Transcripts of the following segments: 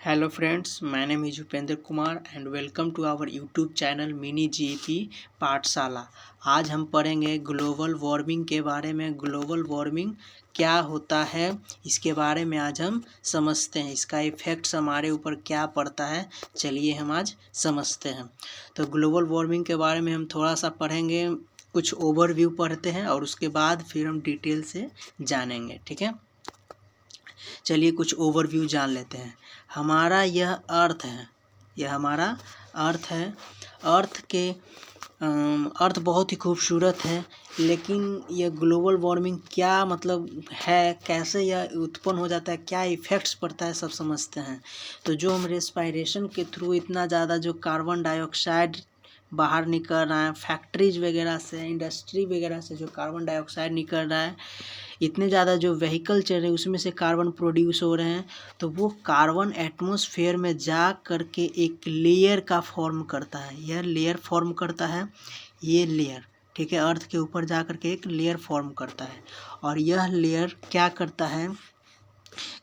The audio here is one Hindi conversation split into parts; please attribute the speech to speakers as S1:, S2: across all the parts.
S1: Hello friends, my name is Upendra Kumar and welcome to our YouTube channel mini GP पाठशाला। आज हम पढ़ेंगे ग्लोबल वार्मिंग के बारे में। ग्लोबल वार्मिंग क्या होता है इसके बारे में आज हम समझते हैं। इसका इफ़ेक्ट्स हमारे ऊपर क्या पड़ता है, चलिए हम आज समझते हैं। तो ग्लोबल वार्मिंग के बारे में हम थोड़ा सा पढ़ेंगे, कुछ ओवरव्यू पढ़ते हैं और उसके बाद फिर हम डिटेल से जानेंगे। ठीक है, चलिए कुछ ओवरव्यू जान लेते हैं। हमारा यह अर्थ है, यह हमारा अर्थ है। अर्थ बहुत ही खूबसूरत है, लेकिन यह ग्लोबल वार्मिंग क्या मतलब है, कैसे यह उत्पन्न हो जाता है, क्या इफ़ेक्ट्स पड़ता है, सब समझते हैं। तो जो हम रेस्पायरेशन के थ्रू इतना ज़्यादा जो कार्बन डाइऑक्साइड बाहर निकल रहा है, फैक्ट्रीज वगैरह से, इंडस्ट्री वगैरह से जो कार्बन डाइऑक्साइड निकल रहा है, इतने ज़्यादा जो व्हीकल चल रहे हैं उसमें से कार्बन प्रोड्यूस हो रहे हैं, तो वो कार्बन एटमॉस्फेयर में जा करके एक लेयर का फॉर्म करता है। यह लेयर फॉर्म करता है, ये लेयर, ठीक है, अर्थ के ऊपर जा करके एक लेयर फॉर्म करता है। और यह लेयर क्या करता है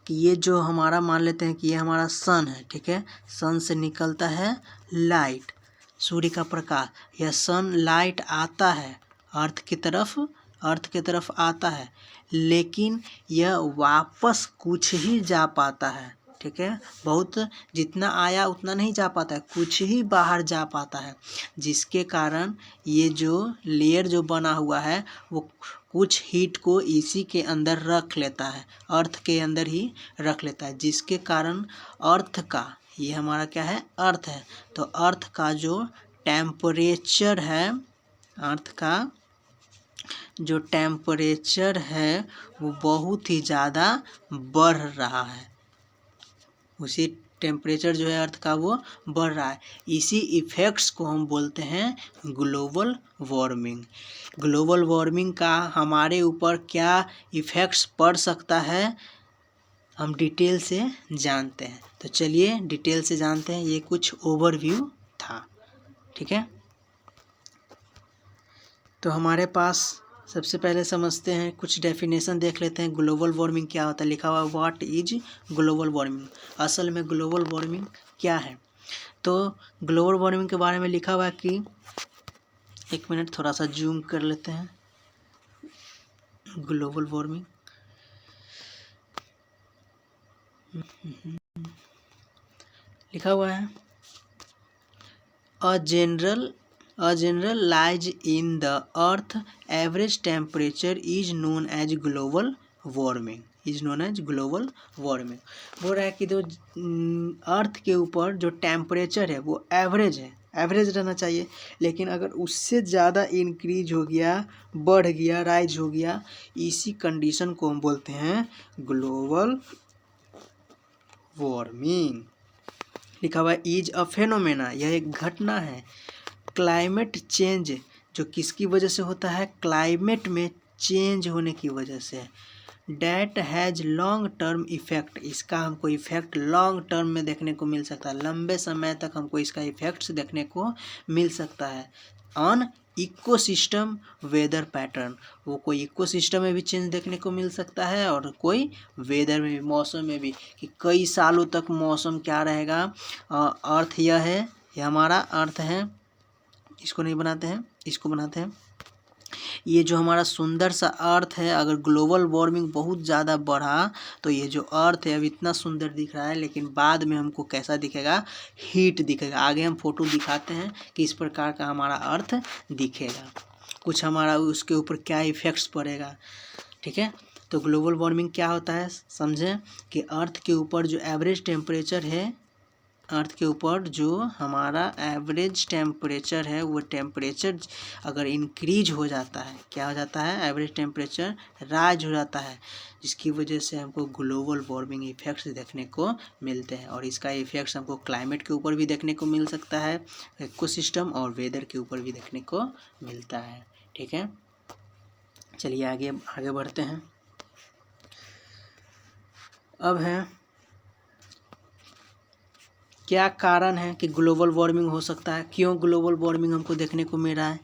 S1: कि ये जो हमारा मान लेते हैं कि ये हमारा सन है, ठीक है, सन से निकलता है लाइट, सूर्य का प्रकाश। यह सन लाइट आता है अर्थ की तरफ आता है, लेकिन यह वापस कुछ ही जा पाता है। ठीक है, बहुत जितना आया उतना नहीं जा पाता है, कुछ ही बाहर जा पाता है, जिसके कारण ये जो लेयर जो बना हुआ है वो कुछ हीट को इसी के अंदर रख लेता है, अर्थ के अंदर ही रख लेता है, जिसके कारण अर्थ का, ये हमारा क्या है, अर्थ है, तो अर्थ का जो टेम्परेचर है, अर्थ का जो टेम्परेचर है वो बहुत ही ज़्यादा बढ़ रहा है। उसी टेम्परेचर जो है अर्थ का वो बढ़ रहा है। इसी इफ़ेक्ट्स को हम बोलते हैं ग्लोबल वार्मिंग। ग्लोबल वार्मिंग का हमारे ऊपर क्या इफ़ेक्ट्स पड़ सकता है, हम डिटेल से जानते हैं। तो चलिए डिटेल से जानते हैं, ये कुछ ओवरव्यू था। ठीक है, तो हमारे पास सबसे पहले समझते हैं, कुछ डेफिनेशन देख लेते हैं। ग्लोबल वार्मिंग क्या होता है, लिखा हुआ व्हाट इज ग्लोबल वार्मिंग। असल में ग्लोबल वार्मिंग क्या है, तो ग्लोबल वार्मिंग के बारे में लिखा हुआ है कि, एक मिनट थोड़ा सा जूम कर लेते हैं। ग्लोबल वार्मिंग लिखा हुआ है, A general rise in the earth average temperature is known as global warming. बोल रहा है कि जो अर्थ के ऊपर जो टेम्परेचर है वो एवरेज है, एवरेज रहना चाहिए, लेकिन अगर उससे ज़्यादा इंक्रीज हो गया, बढ़ गया, राइज हो गया, इसी कंडीशन को हम बोलते हैं ग्लोबल वार्मिंग। लिखा हुआ है इज अ फेनोमेना, यह एक घटना है। क्लाइमेट चेंज, जो किसकी वजह से होता है, क्लाइमेट में चेंज होने की वजह से। That has long term effect, इसका हमको इफ़ेक्ट लॉन्ग टर्म में देखने को मिल सकता है, लंबे समय तक हमको इसका इफ़ेक्ट्स देखने को मिल सकता है। ऑन इकोसिस्टम वेदर पैटर्न, वो कोई इकोसिस्टम में भी चेंज देखने को मिल सकता है और कोई वेदर में भी, मौसम में भी, कि कई सालों तक मौसम क्या रहेगा। अर्थ यह है, यह हमारा अर्थ है, इसको नहीं बनाते हैं, इसको बनाते हैं। ये जो हमारा सुंदर सा अर्थ है, अगर ग्लोबल वार्मिंग बहुत ज़्यादा बढ़ा तो ये जो अर्थ है अब इतना सुंदर दिख रहा है, लेकिन बाद में हमको कैसा दिखेगा, हीट दिखेगा। आगे हम फोटो दिखाते हैं कि इस प्रकार का हमारा अर्थ दिखेगा, कुछ हमारा उसके ऊपर क्या इफ़ेक्ट्स पड़ेगा। ठीक है, तो ग्लोबल वार्मिंग क्या होता है समझें, कि अर्थ के ऊपर जो एवरेज टेम्परेचर है, अर्थ के ऊपर जो हमारा एवरेज टेम्परेचर है, वो टेम्परेचर अगर इंक्रीज हो जाता है, क्या हो जाता है, एवरेज टेम्परेचर राइज हो जाता है, जिसकी वजह से हमको ग्लोबल वार्मिंग इफ़ेक्ट्स देखने को मिलते हैं। और इसका इफ़ेक्ट्स हमको क्लाइमेट के ऊपर भी देखने को मिल सकता है, इकोसिस्टम और वेदर के ऊपर भी देखने को मिलता है। ठीक है, चलिए आगे बढ़ते हैं। अब है क्या कारण है कि ग्लोबल वार्मिंग हो सकता है, क्यों ग्लोबल वार्मिंग हमको देखने को मिल रहा है।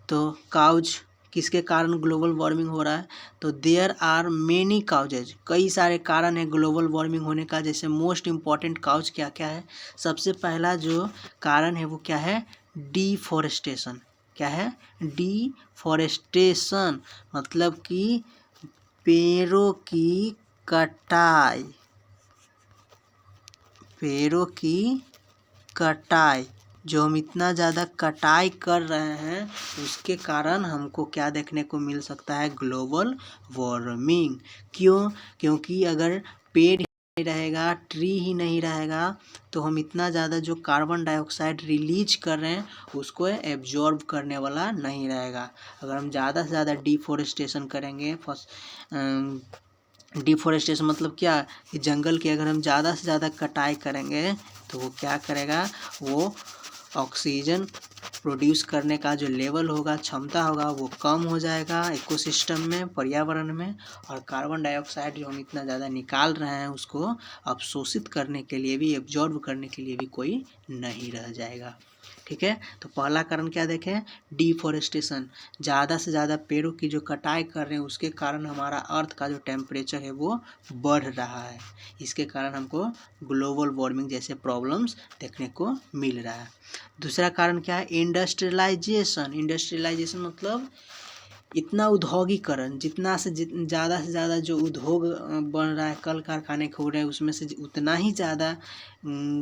S1: तो काउज किसके कारण ग्लोबल वार्मिंग हो रहा है, तो देयर आर मेनी काउजेज, कई सारे कारण है ग्लोबल वार्मिंग होने का। जैसे मोस्ट इम्पॉर्टेंट काउज क्या क्या है, सबसे पहला जो कारण है वो क्या है, डिफॉरेस्टेशन। क्या है, डिफॉरेस्टेशन, मतलब कि पेड़ों की कटाई, पेड़ों की कटाई। जो हम इतना ज़्यादा कटाई कर रहे हैं उसके कारण हमको क्या देखने को मिल सकता है, ग्लोबल वार्मिंग। क्यों, क्योंकि अगर पेड़ ही नहीं रहेगा, ट्री ही नहीं रहेगा, तो हम इतना ज़्यादा जो कार्बन डाइऑक्साइड रिलीज कर रहे हैं उसको एब्जॉर्ब करने वाला नहीं रहेगा। अगर हम ज़्यादा से ज़्यादा डिफॉरेस्टेशन करेंगे, डिफॉरेस्टेशन मतलब क्या, कि जंगल की अगर हम ज़्यादा से ज़्यादा कटाई करेंगे तो वो क्या करेगा, वो ऑक्सीजन प्रोड्यूस करने का जो लेवल होगा, क्षमता होगा, वो कम हो जाएगा इकोसिस्टम में, पर्यावरण में। और कार्बन डाइऑक्साइड जो हम इतना ज़्यादा निकाल रहे हैं उसको अवशोषित करने के लिए भी, एब्जॉर्ब करने के लिए भी कोई नहीं रह जाएगा। ठीक है, तो पहला कारण क्या देखें, डिफॉरेस्टेशन, ज़्यादा से ज़्यादा पेड़ों की जो कटाई कर रहे हैं उसके कारण हमारा अर्थ का जो टेम्परेचर है वो बढ़ रहा है। इसके कारण हमको ग्लोबल वार्मिंग जैसे प्रॉब्लम्स देखने को मिल रहा है। दूसरा कारण क्या है, इंडस्ट्रियलाइजेशन। इंडस्ट्रियलाइजेशन मतलब इतना उद्योगीकरण, जितना से ज़्यादा जो उद्योग बन रहा है, कल कारखाने खोल रहे हैं, उसमें से उतना ही ज़्यादा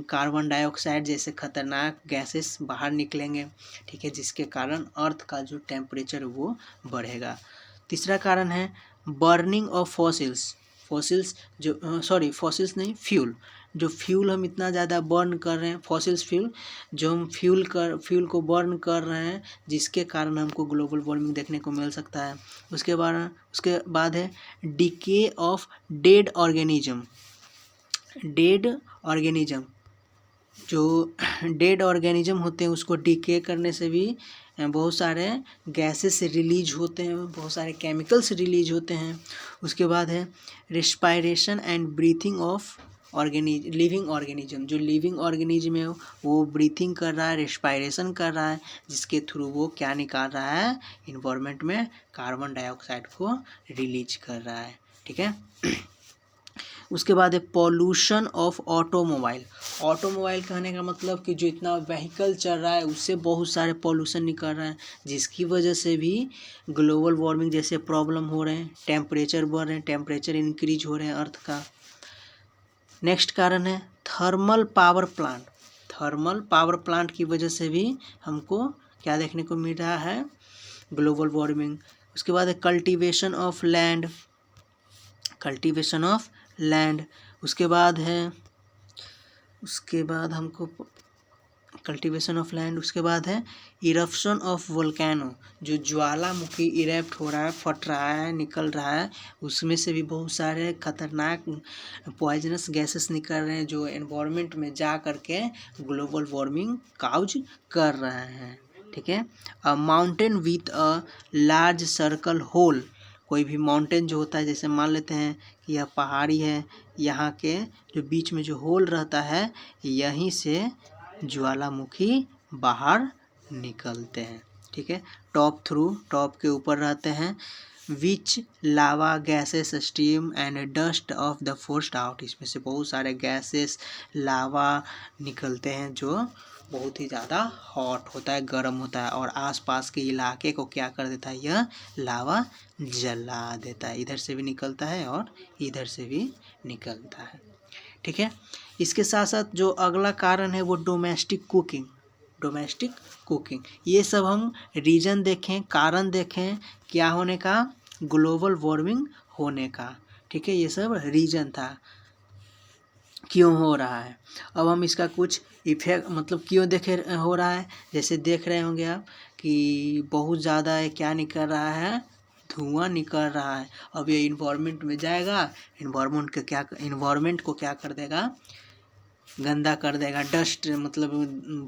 S1: कार्बन डाइऑक्साइड जैसे खतरनाक गैसेस बाहर निकलेंगे। ठीक है, जिसके कारण अर्थ का जो टेम्परेचर वो बढ़ेगा। तीसरा कारण है बर्निंग ऑफ फॉसिल्स जो फॉसिल्स नहीं, फ्यूल। जो फ्यूल हम इतना ज़्यादा बर्न कर रहे हैं, फॉसिल्स फ्यूल, जो हम फ्यूल को बर्न कर रहे हैं, जिसके कारण हमको ग्लोबल वार्मिंग देखने को मिल सकता है। उसके बाद है डिके ऑफ डेड ऑर्गेनिज्म। जो डेड ऑर्गेनिज्म होते हैं उसको डिके करने से भी बहुत सारे गैसेस रिलीज होते हैं, बहुत सारे केमिकल्स रिलीज होते हैं। उसके बाद है respiration and breathing of living organism. जो लिविंग ऑर्गेनिज्म है वो ब्रीथिंग कर रहा है, रेस्पायरेशन कर रहा है, जिसके थ्रू वो क्या निकाल रहा है, इन्वायरमेंट में कार्बन डाइऑक्साइड को रिलीज कर रहा है। ठीक है, उसके बाद है पॉल्यूशन ऑफ ऑटोमोबाइल कहने का मतलब कि जो इतना व्हीकल चल रहा है उससे बहुत सारे पॉल्यूशन निकल रहे हैं, जिसकी वजह से भी ग्लोबल वार्मिंग जैसे प्रॉब्लम हो रहे हैं, टेम्परेचर बढ़ रहे हैं, टेम्परेचर इंक्रीज हो रहे हैं अर्थ का। नेक्स्ट कारण है थर्मल पावर प्लांट की वजह से भी हमको क्या देखने को मिल रहा है, ग्लोबल वार्मिंग। उसके बाद है कल्टीवेशन ऑफ लैंड। उसके बाद हमको कल्टीवेशन ऑफ लैंड। उसके बाद है इरप्शन ऑफ वोल्केनो। जो ज्वालामुखी इरेप्ट हो रहा है, फट रहा है, निकल रहा है, उसमें से भी बहुत सारे खतरनाक पॉइजनस गैसेस निकल रहे हैं जो एनवायरनमेंट में जा करके ग्लोबल वार्मिंग काउज कर रहे हैं। ठीक है, a mountain with a large circle hole. कोई भी माउंटेन जो होता है, जैसे मान लेते हैं कि यह पहाड़ी है, यहाँ के जो बीच में जो होल रहता है, यहीं से ज्वालामुखी बाहर निकलते हैं। ठीक है, टॉप के ऊपर रहते हैं, which lava gases steam and dust of the forced out. इसमें से बहुत सारे गैसेस लावा निकलते हैं जो बहुत ही ज़्यादा हॉट होता है, गर्म होता है, और आसपास के इलाके को क्या कर देता है, यह लावा जला देता है। इधर से भी निकलता है और इधर से भी निकलता है। ठीक है, इसके साथ साथ जो अगला कारण है वो डोमेस्टिक कुकिंग। ये सब हम रीजन देखें, कारण देखें क्या होने का, ग्लोबल वार्मिंग होने का। ठीक है, ये सब रीजन था क्यों हो रहा है। अब हम इसका कुछ इफेक्ट मतलब क्यों देखे हो रहा है, जैसे देख रहे होंगे आप कि बहुत ज़्यादा क्या निकल रहा है, धुआं निकल रहा है। अब ये इन्वायरमेंट में जाएगा, इन्वायरमेंट को क्या कर देगा, गंदा कर देगा, डस्ट मतलब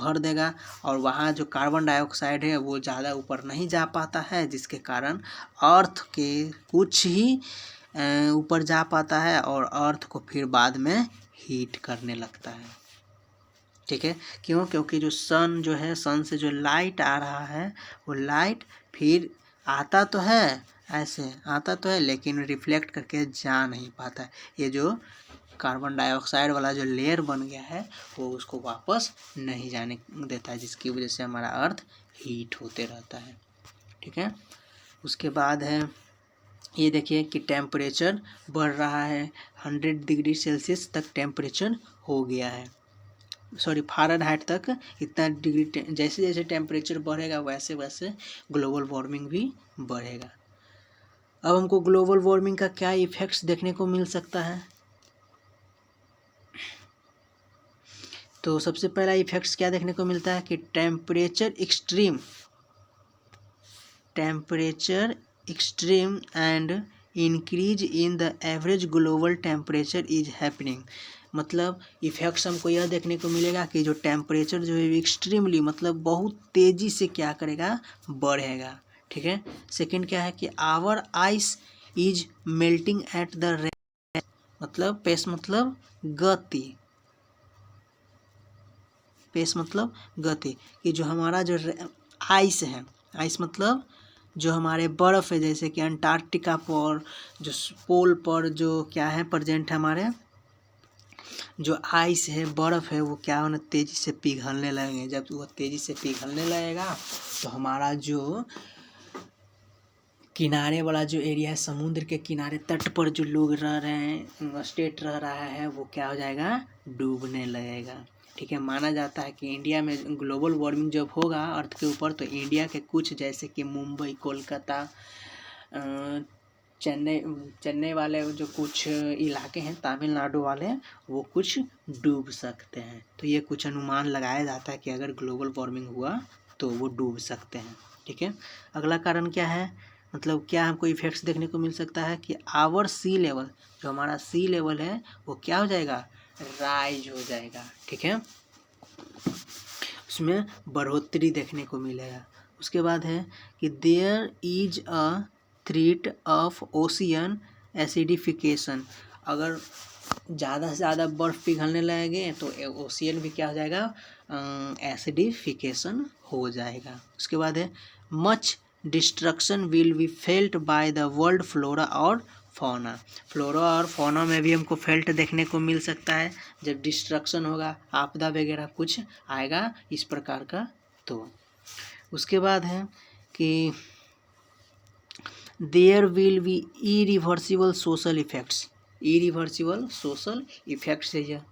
S1: भर देगा, और वहाँ जो कार्बन डाइऑक्साइड है वो ज़्यादा ऊपर नहीं जा पाता है, जिसके कारण अर्थ के कुछ ही ऊपर जा पाता है और अर्थ को फिर बाद में हीट करने लगता है। ठीक है, क्योंकि जो सन से जो लाइट आ रहा है वो लाइट फिर आता तो है, ऐसे आता तो है लेकिन रिफ्लेक्ट करके जा नहीं पाता है। ये जो कार्बन डाइऑक्साइड वाला जो लेयर बन गया है वो उसको वापस नहीं जाने देता है, जिसकी वजह से हमारा अर्थ हीट होते रहता है। ठीक है, उसके बाद है ये देखिए कि टेम्परेचर बढ़ रहा है, 100 डिग्री सेल्सियस तक टेम्परेचर हो गया है, सॉरी फ़ारेनहाइट तक इतना डिग्री। जैसे जैसे टेम्परेचर बढ़ेगा वैसे वैसे ग्लोबल वार्मिंग भी बढ़ेगा। अब हमको ग्लोबल वार्मिंग का क्या इफ़ेक्ट्स देखने को मिल सकता है? तो सबसे पहला इफ़ेक्ट्स क्या देखने को मिलता है कि temperature extreme and increase in the average global temperature is happening. मतलब इफ़ेक्ट्स हमको यह देखने को मिलेगा कि जो टेम्परेचर जो है एक्सट्रीमली मतलब बहुत तेज़ी से क्या करेगा, बढ़ेगा। ठीक है, सेकंड क्या है कि our ice is melting at the मतलब पेस मतलब गति, पेस मतलब गति, कि जो हमारा जो आइस है, आइस मतलब जो हमारे बर्फ़ है, जैसे कि अंटार्कटिका पर जो पोल पर जो क्या है प्रेजेंट है, हमारे जो आइस है, बर्फ़ है, वो क्या होना तेज़ी से पिघलने लगेंगे। जब वो तेज़ी से पिघलने लगेगा तो हमारा जो किनारे वाला जो एरिया है, समुद्र के किनारे तट पर जो लोग रह रहे हैं, स्टेट रह रहा है, वो क्या हो जाएगा, डूबने लगेगा। ठीक है, माना जाता है कि इंडिया में ग्लोबल वार्मिंग जब होगा अर्थ के ऊपर तो इंडिया के कुछ जैसे कि मुंबई, कोलकाता, चेन्नई वाले जो कुछ इलाके हैं, तमिलनाडु वाले, वो कुछ डूब सकते हैं। तो ये कुछ अनुमान लगाया जाता है कि अगर ग्लोबल वार्मिंग हुआ तो वो डूब सकते हैं। ठीक है, अगला कारण क्या है, मतलब क्या हमको इफ़ेक्ट्स देखने को मिल सकता है कि आवर सी लेवल, जो हमारा सी लेवल है वो क्या हो जाएगा, राइज हो जाएगा। ठीक है, उसमें बढ़ोतरी देखने को मिलेगा। उसके बाद है कि there is a threat of ocean acidification. अगर ज़्यादा से ज़्यादा बर्फ़ पिघलने लगेंगे तो ओशियन भी क्या हो जाएगा, एसिडिफिकेशन हो जाएगा। उसके बाद है much destruction will be felt by the world flora और फौना। फ्लोरा और फौना में भी हमको फेल्ट देखने को मिल सकता है जब डिस्ट्रक्शन होगा, आपदा वगैरह कुछ आएगा इस प्रकार का। तो उसके बाद है कि there will be irreversible social effects. Irreversible social effects है यह।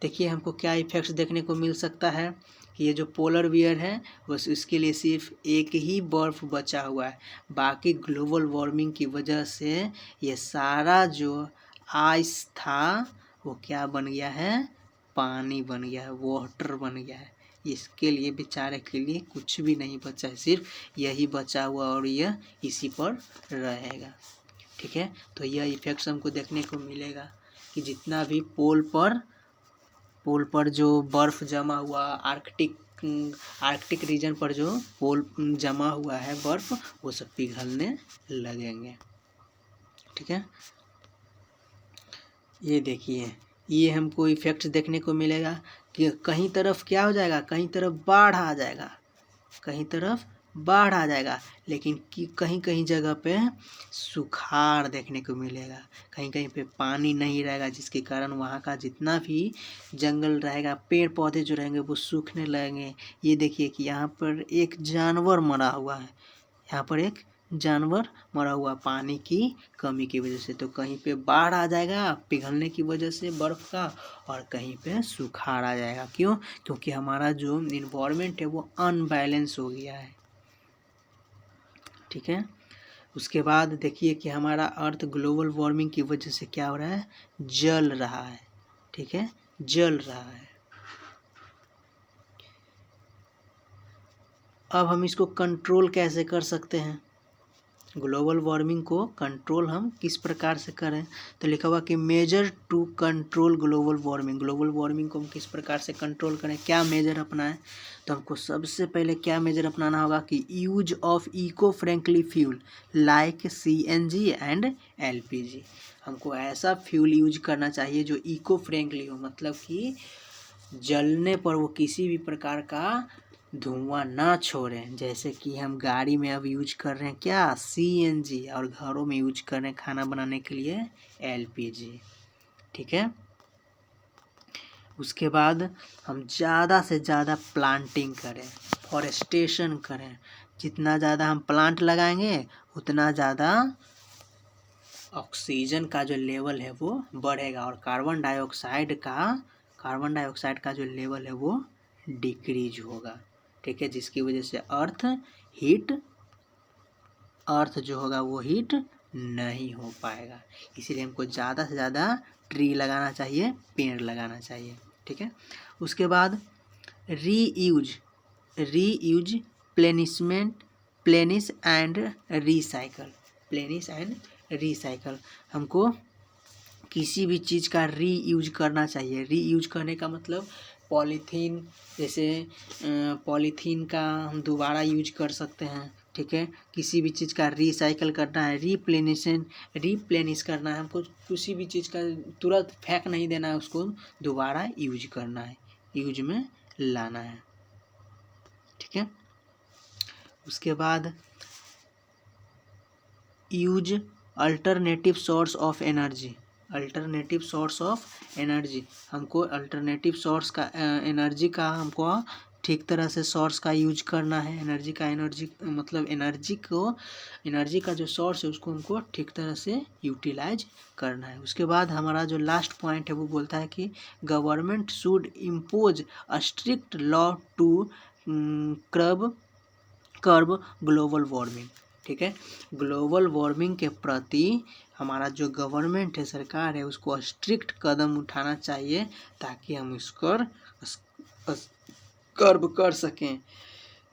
S1: देखिए हमको क्या इफ़ेक्ट्स देखने को मिल सकता है कि ये जो पोलर बियर है बस इसके लिए सिर्फ एक ही बर्फ़ बचा हुआ है, बाकी ग्लोबल वार्मिंग की वजह से ये सारा जो आइस था वो क्या बन गया है, पानी बन गया है, वाटर बन गया है। इसके लिए बेचारे के लिए कुछ भी नहीं बचा है, सिर्फ यही बचा हुआ और यह इसी पर रहेगा। ठीक है, तो यह इफ़ेक्ट्स हमको देखने को मिलेगा कि जितना भी पोल पर जो बर्फ़ जमा हुआ, आर्कटिक रीजन पर जो पोल जमा हुआ है बर्फ़, वो सब पिघलने लगेंगे। ठीक है, ये देखिए ये हमको इफ़ेक्ट्स देखने को मिलेगा कि कहीं तरफ क्या हो जाएगा, कहीं तरफ बाढ़ आ जाएगा, कहीं तरफ बाढ़ आ जाएगा, लेकिन कहीं कहीं जगह पे सुखाड़ देखने को मिलेगा, कहीं कहीं पे पानी नहीं रहेगा, जिसके कारण वहाँ का जितना भी जंगल रहेगा, पेड़ पौधे जो रहेंगे वो सूखने लगेंगे। ये देखिए कि यहाँ पर एक जानवर मरा हुआ है, यहाँ पर एक जानवर मरा हुआ पानी की कमी की वजह से। तो कहीं पे बाढ़ आ जाएगा पिघलने की वजह से बर्फ़ का, और कहीं पे सुखाड़ आ जाएगा। क्यों? क्योंकि हमारा जो इन्वायरमेंट है वो अनबैलेंस हो गया है। ठीक है, उसके बाद देखिए कि हमारा अर्थ ग्लोबल वार्मिंग की वजह से क्या हो रहा है, जल रहा है। ठीक है, जल रहा है। अब हम इसको कंट्रोल कैसे कर सकते हैं, ग्लोबल वार्मिंग को कंट्रोल हम किस प्रकार से करें? तो लिखा हुआ कि measure to control global warming. Global warming को हम किस प्रकार से कंट्रोल करें, क्या मेजर अपनाएं? तो हमको सबसे पहले क्या मेजर अपनाना होगा कि use of eco friendly fuel like CNG and LPG। हमको ऐसा फ्यूल यूज करना चाहिए जो इको फ्रेंडली हो, मतलब कि जलने पर वो किसी भी प्रकार का धुआं ना छोड़ें। जैसे कि हम गाड़ी में अब यूज कर रहे हैं क्या, CNG, और घरों में यूज कर रहे हैं खाना बनाने के लिए LPG। ठीक है। उसके बाद हम ज़्यादा से ज़्यादा प्लांटिंग करें, फॉरेस्टेशन करें। जितना ज़्यादा हम प्लांट लगाएंगे उतना ज़्यादा ऑक्सीजन का जो लेवल है वो बढ़ेगा, और कार्बन डाइऑक्साइड का जो लेवल है वो डिक्रीज होगा। ठीक है, जिसकी वजह से अर्थ जो होगा वो हीट नहीं हो पाएगा। इसीलिए हमको ज़्यादा से ज़्यादा ट्री लगाना चाहिए, पेड़ लगाना चाहिए। ठीक है। उसके बाद रीयूज, प्लेनिश एंड रिसाइकल। हमको किसी भी चीज़ का रीयूज करना चाहिए। रीयूज करने का मतलब पॉलीथीन, जैसे पॉलीथीन का हम दोबारा यूज कर सकते हैं। ठीक है। किसी भी चीज़ का रिसाइकल करना है, रिप्लेनिश करना है। हमको किसी भी चीज़ का तुरंत फेंक नहीं देना है, उसको दोबारा यूज करना है, यूज में लाना है। ठीक है। उसके बाद use alternative source of energy. हमको अल्टरनेटिव सोर्स का एनर्जी का हमको ठीक तरह से सोर्स का यूज करना है। एनर्जी का जो सोर्स है उसको हमको ठीक तरह से यूटिलाइज करना है। उसके बाद हमारा जो लास्ट पॉइंट है वो बोलता है कि government should impose a strict law to curb global warming. ठीक है। ग्लोबल वार्मिंग के प्रति हमारा जो गवर्नमेंट है, सरकार है, उसको स्ट्रिक्ट कदम उठाना चाहिए ताकि हम इसको कर्ब कर सकें,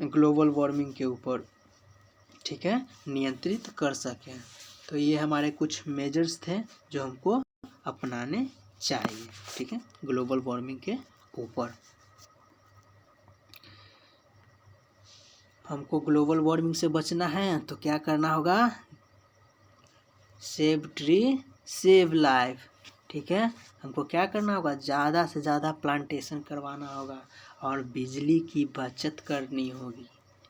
S1: ग्लोबल वार्मिंग के ऊपर। ठीक है, नियंत्रित कर सकें। तो ये हमारे कुछ मेजर्स थे जो हमको अपनाने चाहिए। ठीक है, ग्लोबल वार्मिंग के ऊपर। हमको ग्लोबल वार्मिंग से बचना है तो क्या करना होगा, सेव ट्री सेव लाइफ। ठीक है, हमको क्या करना होगा, ज़्यादा से ज़्यादा प्लांटेशन करवाना होगा और बिजली की बचत करनी होगी।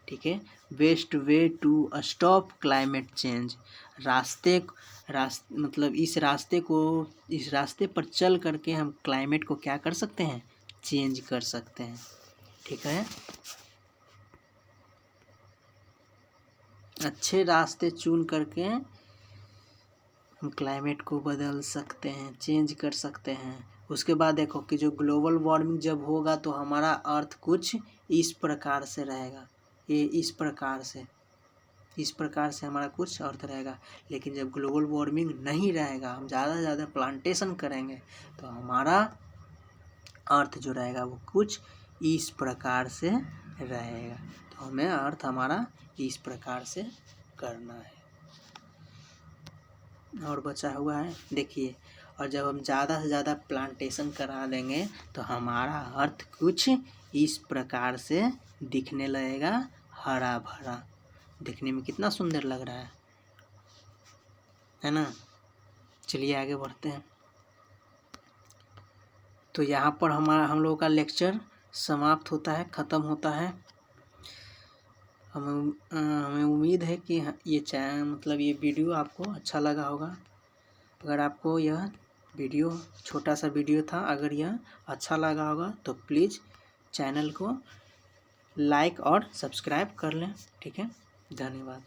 S1: ठीक है। Best way to stop climate change. मतलब इस रास्ते पर चल करके हम क्लाइमेट को क्या कर सकते हैं, चेंज कर सकते हैं। ठीक है, अच्छे रास्ते चुन करके हम क्लाइमेट को बदल सकते हैं, चेंज कर सकते हैं। उसके बाद देखो कि जो ग्लोबल वार्मिंग जब होगा तो हमारा अर्थ कुछ इस प्रकार से रहेगा, ये इस प्रकार से हमारा कुछ अर्थ रहेगा। लेकिन जब ग्लोबल वार्मिंग नहीं रहेगा, हम ज़्यादा से ज़्यादा प्लांटेशन करेंगे तो हमारा अर्थ जो रहेगा वो कुछ इस प्रकार से रहेगा। तो हमें अर्थ हमारा इस प्रकार से करना है। और बचा हुआ है देखिए, और जब हम ज़्यादा से ज़्यादा प्लांटेशन करा देंगे तो हमारा अर्थ कुछ इस प्रकार से दिखने लगेगा, हरा भरा। दिखने में कितना सुंदर लग रहा है ना। चलिए आगे बढ़ते हैं। तो यहाँ पर हम लोगों का लेक्चर समाप्त होता है, ख़त्म होता है। हमें उम्मीद है कि ये वीडियो आपको अच्छा लगा होगा। अगर आपको यह वीडियो, छोटा सा वीडियो था, अगर यह अच्छा लगा होगा तो प्लीज़ चैनल को लाइक और सब्सक्राइब कर लें। ठीक है, धन्यवाद।